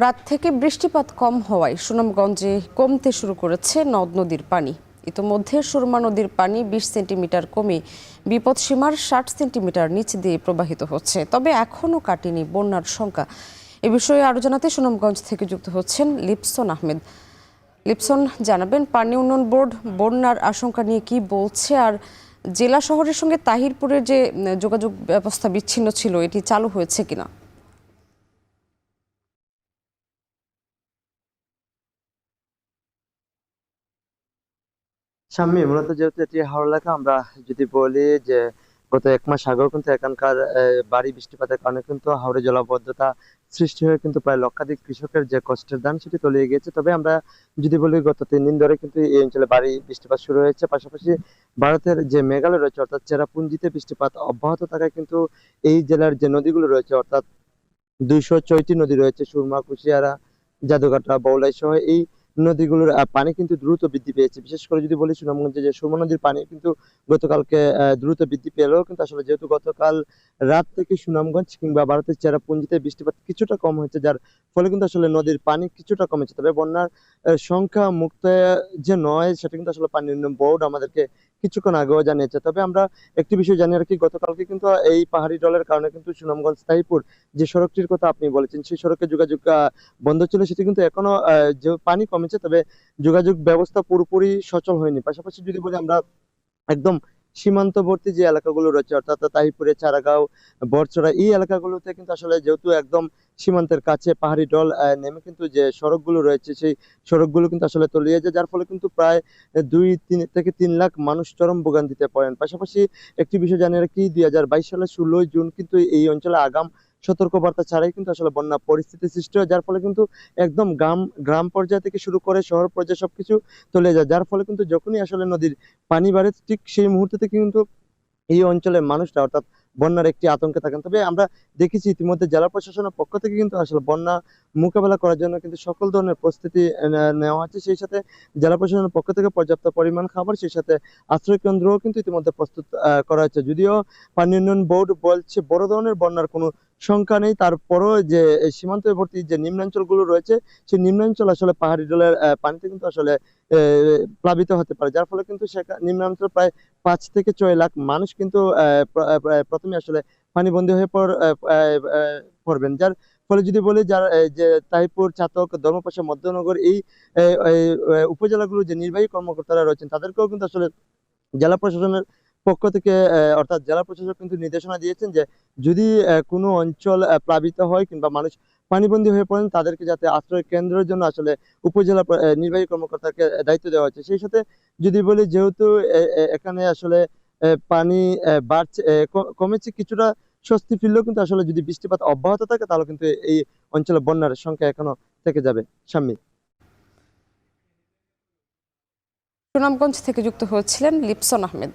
রাত থেকে বৃষ্টিপাত কম হওয়ায় সুনামগঞ্জে কমতে শুরু করেছে নদ নদীর পানি। ইতোমধ্যে সুরমা নদীর পানি ২০ সেন্টিমিটার কমে বিপদসীমার ৬০ সেন্টিমিটার নিচ দিয়ে প্রবাহিত হচ্ছে। তবে এখনও কাটেনি বন্যার শঙ্কা। এ বিষয়ে আরও জানাতে সুনামগঞ্জ থেকে যুক্ত হচ্ছেন লিপসন আহমেদ। লিপসন, জানাবেন পানি উন্নয়ন বোর্ড বন্যার আশঙ্কা নিয়ে কি বলছে, আর জেলা শহরের সঙ্গে তাহিরপুরের যে যোগাযোগ ব্যবস্থা বিচ্ছিন্ন ছিল এটি চালু হয়েছে কিনা? শাম্মী, মূলত যেহেতু এটি হাওড় এলাকা, আমরা যদি বলি যে গত 1 মাস আগেও কিন্তু এখানকার ভারী বৃষ্টিপাতের কারণে কিন্তু হাওড়ে জলাবদ্ধতা সৃষ্টি হয়ে কিন্তু প্রায় লক্ষাধিক কৃষকের যে কষ্টের দান সেটি তলিয়ে গিয়েছে। তবে আমরা যদি বলি গত 3 দিন ধরে কিন্তু এই অঞ্চলে ভারী বৃষ্টিপাত শুরু হয়েছে। পাশাপাশি ভারতের যে মেঘালয় রয়েছে অর্থাৎ চেরাপুঞ্জিতে বৃষ্টিপাত অব্যাহত থাকায় কিন্তু এই জেলার যে নদীগুলো রয়েছে অর্থাৎ 206টি নদী রয়েছে, সুরমা, কুশিয়ারা, জাদুঘাটা, বউলাই সহ এই নদীগুলোর পানি কিন্তু দ্রুত বৃদ্ধি পেয়েছে। বিশেষ করে যদি বলি সুনামগঞ্জে যে সুরমা নদীর পানি কিন্তু গতকালকে দ্রুত বৃদ্ধি পেলেও কিন্তু আসলে যেহেতু গতকাল রাত থেকে সুনামগঞ্জ কিংবা ভারতের চেরাপুঞ্জিতে বৃষ্টিপাত কিছুটা কম হয়েছে, যার ফলে কিন্তু আসলে নদীর পানি কিছুটা কমেছে। তবে বন্যার সংখ্যা মুক্ত যে নয় সেটা কিন্তু আসলে পানি উন্নয়ন বোর্ড আমাদেরকে কিছুক্ষণ আগেও জানিয়েছে। তবে আমরা একটি বিষয় জানিয়ে রাখি, গতকালকে কিন্তু এই পাহাড়ি ঢলের কারণে কিন্তু সুনামগঞ্জ তাহিরপুর যে সড়কটির কথা আপনি বলেছেন সেই সড়কে যোগাযোগ বন্ধ ছিল, সেটি কিন্তু এখনো যে পানি কমেছে, তবে যোগাযোগ ব্যবস্থা পুরোপুরি সচল হয়নি। পাশাপাশি যদি বলি আমরা একদম সীমান্তবর্তী যে এলাকাগুলো রয়েছে অর্থাৎ তাহিরপুরে, চারাগাঁও, বরচড়া এই এলাকাগুলোতে কিন্তু আসলে যেহেতু একদম সীমান্তের কাছে পাহাড়ি ঢল নেমে কিন্তু যে সড়কগুলো রয়েছে সেই সড়কগুলো কিন্তু আসলে তলিয়ে যায়, যার ফলে কিন্তু প্রায় 2-3 লাখ মানুষ চরম ভোগান্তিতে পড়েন। পাশাপাশি একটি বিষয় জানিয়ে রাখি, 2022 সালের 16 জুন কিন্তু এই অঞ্চলে আগাম সতর্কবার্তা ছাড়াই কিন্তু আসলে বন্যা পরিস্থিতি সৃষ্টি হয়, যার ফলে কিন্তু একদম গ্রাম গ্রাম পর্যায় থেকে শুরু করে শহর পর্যায়ে সবকিছু চলে যায়। যার ফলে কিন্তু যখনই আসলে নদীর পানি বাড়ে ঠিক সেই মুহূর্তে থেকে কিন্তু এই অঞ্চলের মানুষরা অর্থাৎ বন্যার একটি আতঙ্কে থাকেন। তবে আমরা দেখেছি ইতিমধ্যে জেলা প্রশাসনের পক্ষ থেকে কিন্তু আসলে বন্যা মোকাবেলা করার জন্য কিন্তু সকল ধরনের প্রস্তুতি নেওয়া হচ্ছে। সেই সাথে জেলা প্রশাসনের পক্ষ থেকে পর্যাপ্ত পরিমাণ খাবার, সেই সাথে আশ্রয় কেন্দ্রও কিন্তু ইতিমধ্যে প্রস্তুত করা হয়েছে। যদিও পানি উন্নয়ন বোর্ড বলছে বড় ধরনের বন্যার কোনো সংখ্যা নেই, তারপরও যে সীমান্তবর্তী যে নিম্নাঞ্চলগুলো রয়েছে সেই নিম্নাঞ্চল আসলে পাহাড়ি ঢলের পানিতে কিন্তু আসলে প্লাবিত হতে পারে, যার ফলে কিন্তু সেখানে নিম্নাঞ্চল প্রায় 5 থেকে 6 লাখ মানুষ কিন্তু প্রথমে আসলে পানিবন্দী হয়ে পড়বেন। যার ফলে যদি বলি যার যে তাহিরপুর, চাতক, ধর্মপাশা, মধ্যনগর এই উপজেলাগুলো যে নির্বাহী কর্মকর্তারা রয়েছেন তাদেরকেও কিন্তু আসলে জেলা প্রশাসনের পক্ষ থেকে অর্থাৎ জেলা প্রশাসক কিন্তু নির্দেশনা দিয়েছেন যে যদি কোনো অঞ্চল প্লাবিত হয় কিংবা মানুষ পানিবন্দী হয়ে পড়েন তাদেরকে যাতে আশ্রয় কেন্দ্রের জন্য আসলে উপজেলা নির্বাহী কর্মকর্তাকে দায়িত্ব দেওয়া হয়েছে। সেই সাথে যদি বলি যেহেতু এখানে আসলে পানি বাড়ছে, কমেছে কিছুটা, স্বস্তি ফিরলেও কিন্তু আসলে যদি বৃষ্টিপাত অব্যাহত থাকে তাহলে কিন্তু এই অঞ্চলে বন্যার সংখ্যা এখনো থেকে যাবে। শাম্মী। সুনামগঞ্জ থেকে যুক্ত হয়েছিলেন লিপসন আহমেদ।